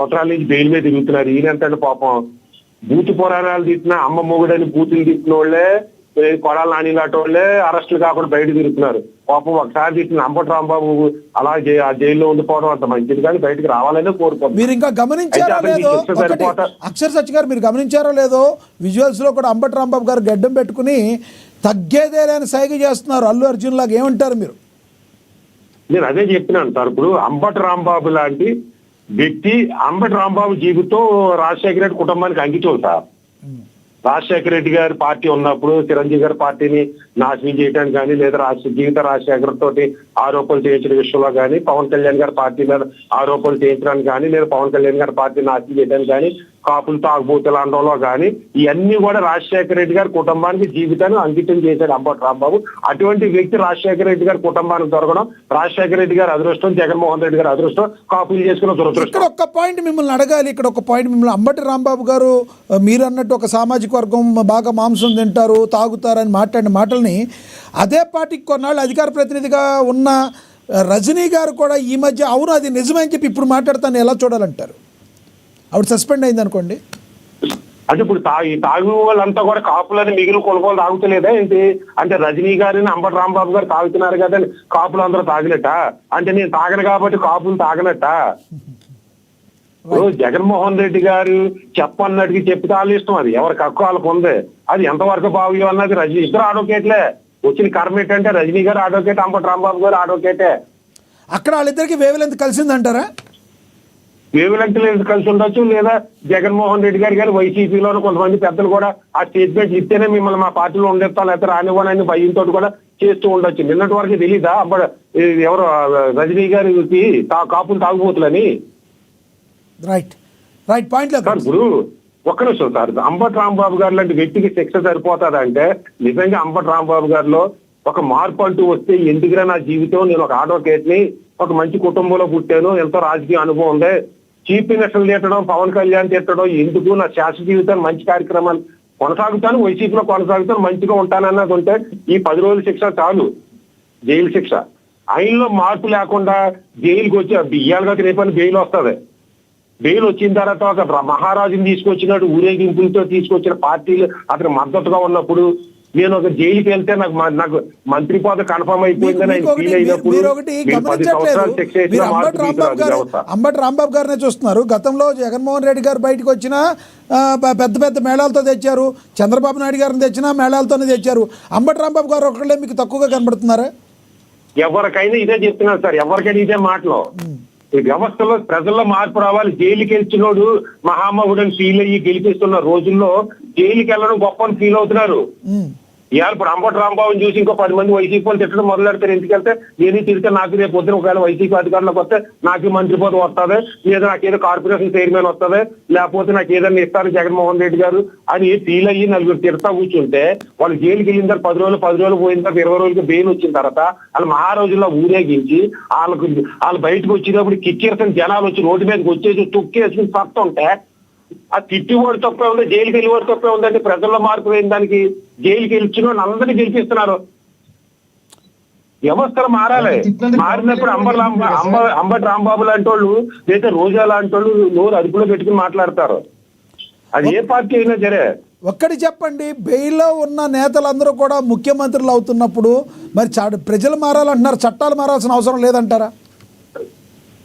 సంవత్సరాల నుంచి బెయిల్ మీద తిరుగుతున్నారు. ఈయన ఎంత పాపం బూతు పురాణాలు తీసిన అమ్మ మొగుడని బూతులు తీసిన వాళ్ళే, కొడాల నాని లాంటి వాళ్ళే అరెస్టులు కాకుండా బయట తిరుగుతున్నారు. పాపం ఒకసారి తీసిన అంబటి రాంబాబు అలా ఆ జైల్లో ఉండిపోవడం అంత మంచిది కానీ బయటకు రావాలనే కోరుకుంటున్నారు. మీరు ఇంకా గమనించారో లేదో, అక్షర్ సచ్ గారు మీరు గమనించారో లేదో, విజువల్స్ లో కూడా అంబటి రాంబాబు గారు గడ్డం పెట్టుకుని తగ్గేదే లేని సైగ చేస్తున్నారు అల్లు అర్జున్ లాగా. ఏమంటారు మీరు? నేను అదే చెప్పినాను సార్. ఇప్పుడు అంబటి రాంబాబు లాంటి వ్యక్తి, అంబటి రాంబాబు జీవితం రాజశేఖర రెడ్డి కుటుంబానికి అంకితం సార్. రాజశేఖర రెడ్డి గారి పార్టీ ఉన్నప్పుడు చిరంజీవి గారి పార్టీని నాశనం చేయడానికి కానీ, లేదా రాజశేఖర తోటి ఆరోపణలు చేయించిన విషయంలో కానీ, పవన్ కళ్యాణ్ గారి పార్టీ మీద ఆరోపణలు చేయించడానికి కానీ, లేదా పవన్ కళ్యాణ్ గారి పార్టీని నాశనం చేయడానికి కానీ, కాపులు తాగుబోతులు అనడంలో కానీ, ఇవన్నీ కూడా రాజశేఖర రెడ్డి గారి కుటుంబానికి జీవితాన్ని అంకితం చేశాడు అంబటి రాంబాబు. అటువంటి వ్యక్తి రాజశేఖర రెడ్డి గారి కుటుంబానికి దొరకడం రాజశేఖర రెడ్డి గారి అదృష్టం, జగన్మోహన్ రెడ్డి గారి అదృష్టం, కాపులు చేసుకున్న దురదృష్టం. ఇక్కడ ఒక పాయింట్ మిమ్మల్ని అడగాలి. ఇక్కడ ఒక పాయింట్ మిమ్మల్ని, అంబటి రాంబాబు గారు మీరు అన్నట్టు ఒక సామాజిక వర్గం బాగా మాంసం తింటారు, తాగుతారని మాట్లాడిన మాటల్ని అదే పార్టీకి కొన్నాళ్ళు అధికార ప్రతినిధిగా ఉన్న రజనీ గారు కూడా ఈ మధ్య అవును అది నిజమే అని చెప్పి ఇప్పుడు మాట్లాడతాను ఎలా చూడాలంటారు? ఆవిడ సస్పెండ్ అయింది అనుకోండి. అంటే ఇప్పుడు తాగు వాళ్ళంతా కూడా కాపులని మిగిలిన కొనుగోలు తాగుతలేదా ఏంటి? అంటే రజనీ గారిని అంబటి రాంబాబు గారు తాగుతున్నారు కదా, కాపులు అందరూ తాగినట్ట? అంటే నేను తాగను కాబట్టి కాపులు తాగనట్ట? జగన్మోహన్ రెడ్డి గారు చెప్పన్నట్టుగా చెప్తే వాళ్ళ ఇష్టం, అది ఎవరికి హక్కు వాళ్ళకు ఉంది. అది ఎంతవరకు భావ్యం అన్నది రజనీ, ఇద్దరు అడ్వకేట్లే. వచ్చిన కర్మ ఏంటంటే రజనీ గారు అడ్వకేట్, అంబటి రాంబాబు గారు అడ్వకేటే. అక్కడ వాళ్ళిద్దరికి వేవ్లెంత్ కలిసిందంటారా? వేవ్లెంత్ కలిసి ఉండొచ్చు, లేదా జగన్మోహన్ రెడ్డి గారు కానీ వైసీపీలోని కొంతమంది పెద్దలు కూడా ఆ స్టేట్మెంట్ ఇస్తేనే మిమ్మల్ని మా పార్టీలో ఉండేస్తా, లేకపోతే రానివ్వనని భయంతో కూడా చేస్తూ ఉండొచ్చు. నిన్నటి వరకు తెలీదా ఎవరు రజనీ గారికి కాపులు తాగుబోతులని? రైట్ రైట్ పాయింట్ సార్ ఇప్పుడు ఒక్క నిమిషం సార్. అంబటి రాంబాబు గారు లాంటి వ్యక్తికి శిక్ష సరిపోతుందంటే నిజంగా అంబటి రాంబాబు గారిలో ఒక మార్పు అంటూ వస్తే, ఎందుకురా నా జీవితం, నేను ఒక అడ్వకేట్ ని, ఒక మంచి కుటుంబంలో పుట్టాను, ఎంతో రాజకీయ అనుభవం ఉంది, చీఫ్ మినిస్టర్లు తిట్టడం, పవన్ కళ్యాణ్ తిట్టడం ఎందుకు, నా శాశ్వత జీవితాన్ని మంచి కార్యక్రమాలు కొనసాగుతాను, వైసీపీలో కొనసాగుతాను, మంచిగా ఉంటానన్నది ఉంటే ఈ 10 రోజుల శిక్ష చాలు, జైలు శిక్ష. ఆయనలో మార్పు లేకుండా జైలుకి వచ్చి ఇయ్యాలుగా రేపని బెయిల్ వస్తుంది. బెయిల్ వచ్చిన తర్వాత ఒక మహారాజుని తీసుకొచ్చినట్టు ఊరేగింపులతో తీసుకొచ్చిన పార్టీలు అతనికి మద్దతుగా ఉన్నప్పుడు, నేను ఒక జైలుకి వెళ్తే నాకు మంత్రి పదవి కన్ఫర్మ్ అయిపోయిందని ఫీల్ అయినప్పుడు అంబటి రాంబాబు గారినే చూస్తున్నారు. గతంలో జగన్మోహన్ రెడ్డి గారు బయటకు వచ్చిన పెద్ద పెద్ద మేళాలతో తెచ్చారు, చంద్రబాబు నాయుడు గారిని తెచ్చినా మేళాలతోనే తెచ్చారు. అంబటి రాంబాబు గారు ఒకళ్ళే మీకు తక్కువగా కనబడుతున్నారా? ఎవరికైనా ఇదే చెప్తున్నారు సార్, ఎవరికైనా ఇదే మాటలు. ఈ వ్యవస్థలో ప్రజల్లో మార్పు రావాలి. జైలుకి వెళ్తున్నాడు మహామహుడని ఫీల్ అయ్యి గెలిపిస్తున్న రోజుల్లో జైలుకి వెళ్ళడం గొప్ప అని ఫీల్ అవుతున్నారు. ఇవాళ ఇప్పుడు అంబటి రాంబాబుని చూసి ఇంకో 10 మంది వైసీపీ వాళ్ళు తిట్టడం మొదలెడతారు. ఎందుకంటే నేను తిరిగితే నాకు రేపు పొద్దున ఒకవేళ వైసీపీ అధికారులకు వస్తే నాకు మంత్రి పదవి వస్తుంది, లేదా నాకేదో కార్పొరేషన్ చైర్మన్ వస్తుంది, లేకపోతే నాకు ఏదైనా ఇస్తారు జగన్మోహన్ రెడ్డి గారు అని ఫీల్ అయ్యి నలుగురు తిడతా కూర్చుంటే, వాళ్ళు జైలుకి వెళ్ళిన తర్వాత 10 రోజులు పోయిన తర్వాత 20 రోజులకి బెయిల్ వచ్చిన తర్వాత వాళ్ళు మహారోజుల్లో ఊరేగించి వాళ్ళు బయటకు వచ్చినప్పుడు కిక్కిరసిన జనాలు వచ్చి రోడ్డు మీదకి వచ్చేసి తొక్కేసుకుని పడుతుంటే ఆ తిట్టివాడు తప్పే ఉంది, జైలుకి వెళ్ళేవాడు తప్పే ఉందంటే ప్రజల్లో మార్పు లేని దానికి జైలుకి వెళ్ళిన అందరినీ గెలిపిస్తున్నారు. వ్యవస్థలు మారాలి. మారినప్పుడు అంబటి రాంబాబు లాంటి వాళ్ళు, లేదా రోజా లాంటి వాళ్ళు నోరు అదుపులో పెట్టుకుని మాట్లాడతారు. అది ఏ పార్టీ అయినా సరే. ఒక్కటి చెప్పండి, బెయిల్లో ఉన్న నేతలందరూ కూడా ముఖ్యమంత్రులు అవుతున్నప్పుడు మరి ప్రజలు మారాలంటున్నారు, చట్టాలు మారాల్సిన అవసరం లేదంటారా?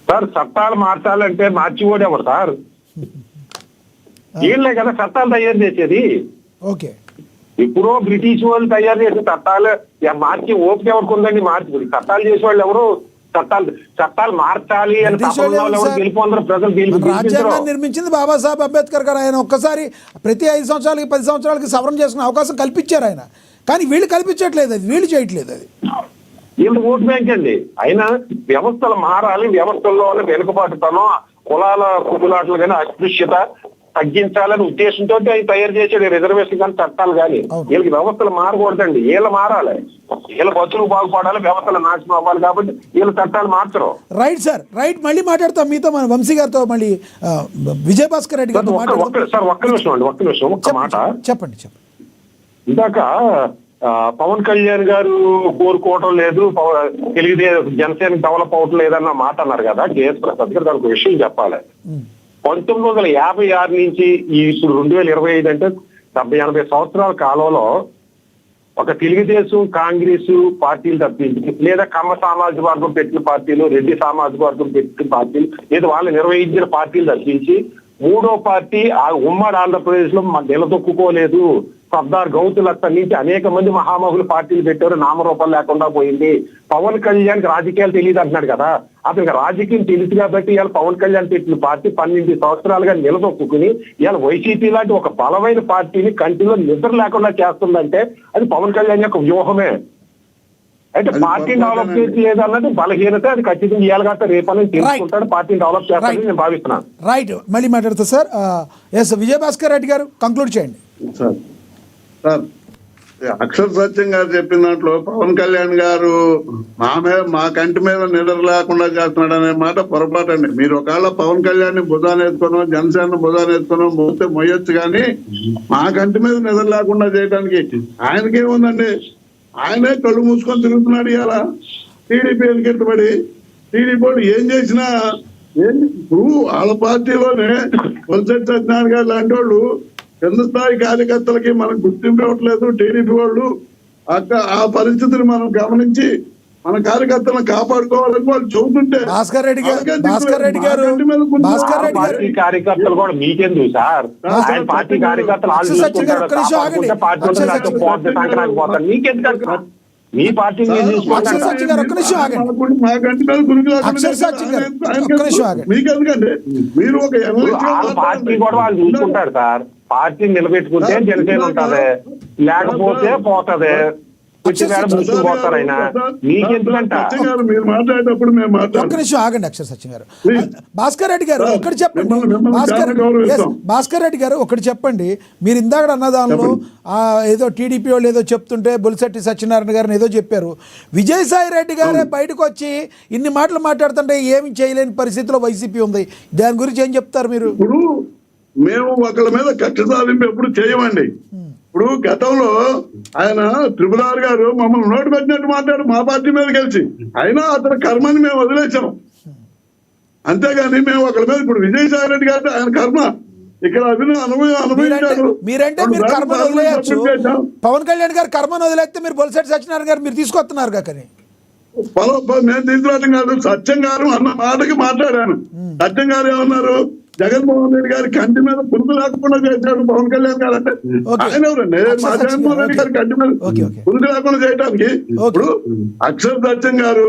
సార్ చట్టాలు మార్చాలంటే మార్చిపోడు ఎవరు సార్? వీళ్ళే కదా చట్టాలు తయారు చేసేది. ఓకే, ఇప్పుడు బ్రిటిష్ వాళ్ళు తయారు చేసిన చట్టాలు మార్చి ఓపిక ఎవరికి ఉందండి? మార్చి చట్టాలు చేసేవాళ్ళు ఎవరు? చట్టాలు మార్చాలి అని రాజ్యాంగాన్ని నిర్మించింది బాబాసాహెబ్ అంబేద్కర్ గారు. ఆయన ఒక్కసారి ప్రతి 5 సంవత్సరాలకి 10 సంవత్సరాలకి సవరణ చేసుకునే అవకాశం కల్పించారు ఆయన. కానీ వీళ్ళు కల్పించట్లేదు, అది వీళ్ళు చేయట్లేదు. అది వీళ్ళు ఓట్ బ్యాంక్ అండి. అయినా వ్యవస్థలు మారాలి, వ్యవస్థల్లో వెనుకబాటుతనం, కులాల కుబులాటలు కానీ అస్పృశ్యత తగ్గించాలని ఉద్దేశంతో అవి తయారు చేసేది రిజర్వేషన్ కానీ చట్టాలు కానీ. వీళ్ళకి వ్యవస్థలు మారకూడదండి, వీళ్ళు మారాలి, వీళ్ళ బతులు బాగుపడాలి, వ్యవస్థలు నాశనం అవ్వాలి. కాబట్టి వీళ్ళు చట్టాలు మార్చరు. Right sir, right. మళ్ళీ మాట్లాడతాం మీతో, మన వంశీ గారితో, మళ్ళీ విజయభాస్కర్ రెడ్డి గారితో. సార్ ఒక్క నిమిషం ఒక్క మాట చెప్పండి. ఇందాక పవన్ కళ్యాణ్ గారు కోరుకోవటం లేదు, తెలుగుదేశం జనసేన డెవలప్ అవటం లేదన్న మాట అన్నారు కదా కేఎస్ ప్రసాద్ గారు. దానికి విషయం చెప్పాలి. 1956 నుంచి ఈ ఇప్పుడు 2025 అంటే 70-80 సంవత్సరాల కాలంలో ఒక తెలుగుదేశం కాంగ్రెస్ పార్టీలు తప్పించి లేదా కమ్మ సామాజిక వర్గం పెట్టిన పార్టీలు, రెడ్డి సామాజిక వర్గం పెట్టిన పార్టీలు, లేదా వాళ్ళు నిర్వహించిన పార్టీలు తప్పించి మూడో పార్టీ ఆ ఉమ్మడి ఆంధ్రప్రదేశ్ లో నిలదొక్కుకోలేదు. సర్దార్ గౌతులత్త నుంచి అనేక మంది మహామహులు పార్టీలు పెట్టారు, నామరూపం లేకుండా పోయింది. పవన్ కళ్యాణ్ రాజకీయాలు తెలియదు అంటున్నాడు కదా, అతనికి రాజకీయం తెలుసు కాబట్టి ఇవాళ పవన్ కళ్యాణ్ పెట్టిన పార్టీ 12 సంవత్సరాలుగా నిలదొక్కుని ఇవాళ వైసీపీ లాంటి ఒక బలమైన పార్టీని కంటిలో నిద్ర లేకుండా చేస్తుందంటే అది పవన్ కళ్యాణ్ యొక్క వ్యూహమే. అయితే పార్టీని డెవలప్ చేసి అన్నది బలహీనత, అది ఖచ్చితంగా ఇవ్వాలి రేపని తెలుసుకుంటాడు, పార్టీని డెవలప్ చేస్తాడని నేను భావిస్తున్నాను. రైట్, మళ్ళీ మాట్లాడుతా సార్. ఎస్, విజయభాస్కర్ రెడ్డి గారు కంక్లూడ్ చేయండి. సార్ అక్షర సత్యం గారు చెప్పిన దాంట్లో పవన్ కళ్యాణ్ గారు మా కంటి మీద నిద్ర లేకుండా చేస్తున్నాడు అనే మాట పొరపాటు అండి. మీరు ఒకవేళ పవన్ కళ్యాణ్ ని భుజాన్ని వేసుకునో జనసేన భుజాన్ని వేసుకునో మోస్తే మొయ్యొచ్చు కానీ మా కంటి మీద నిద్ర లేకుండా చేయడానికి ఆయనకేముందండి? ఆయనే కళ్ళు మూసుకొని తిరుగుతున్నాడు. ఇలా టీడీపీ ఎన్నికట్టుబడి టీడీపీ ఏం చేసినా ఇప్పుడు వాళ్ళ పార్టీలోనే బొత్స సత్యనారాయణ గారు లాంటి వాళ్ళు కింద స్థాయి కార్యకర్తలకి మనం గుర్తింపు ఇవ్వట్లేదు. టీడీపీ వాళ్ళు ఆ పరిస్థితిని మనం గమనించి మన కార్యకర్తలను కాపాడుకోవాలని వాళ్ళు చెబుతుంటే భాస్కర్ రెడ్డి గారు పార్టీ కార్యకర్తలు కూడా మీకెందుకు సార్? ఆయన పార్టీ కార్యకర్తలు మీకెందుకు? మీ పార్టీ మీకెందుకండి? మీరు ఒక పార్టీ కూడా వాళ్ళు చూసుకుంటారు సార్. పార్టీని నిలబెట్టుకుంటే జనసేన ఉంటది, లేకపోతే పోతది. పోతారు ఆయన మీకెందుకంట? మీరు మాట్లాడేటప్పుడు మేము ఒక్క నిమిషం ఆగండి అక్షర సత్యం గారు. భాస్కర్ రెడ్డి గారు ఒకటి చెప్పండి. భాస్కర్ రెడ్డి గారు ఒకటి చెప్పండి. మీరు ఇందాక అన్నదానిలో ఏదో టీడీపీ వాళ్ళు ఏదో చెప్తుంటే బొలిశెట్టి సత్యనారాయణ గారిని ఏదో చెప్పారు. విజయసాయి రెడ్డి గారే బయటకు వచ్చి ఇన్ని మాటలు మాట్లాడుతుంటే ఏమి చేయలేని పరిస్థితిలో వైసీపీ ఉంది. దాని గురించి ఏం చెప్తారు మీరు? ఇప్పుడు మేము ఒకళ్ళ మీద కక్ష సాధింపు ఎప్పుడు చేయమండి. ఇప్పుడు గతంలో ఆయన త్రిపురార్ గారు మమ్మల్ని నోటు పెట్టినట్టు మాట్లాడు మా పార్టీ మీద కలిసి, అయినా అతని కర్మని మేము వదిలేసాం. అంతేగాని మేము ఒకళ్ళ మీద ఇప్పుడు విజయసాయి రెడ్డి గారు ఆయన కర్మ ఇక్కడ అనుభవించారు. మీరంటే మీరు కర్మను వదిలేయచ్చు. పవన్ కళ్యాణ్ గారు కర్మను వదిలేస్తే మీరు బొలిశెట్టి సత్యనారాయణ గారు మీరు తీసుకొస్తున్నారు కానీ మేము తీసుకురావడం కాదు. సత్యం గారు అన్న మాటకి మాట్లాడాను. సత్యం గారు ఏమన్నారు? జగన్మోహన్ రెడ్డి గారి కంటి మీద పురుగు లేకుండా చేశాడు పవన్ కళ్యాణ్ గారు అంటే ఆయన ఎవరండి? మా జగన్మోహన్ రెడ్డి గారి కంటి మీద పురుగు లేకుండా చేయడానికి ఇప్పుడు అక్షర సత్యం గారు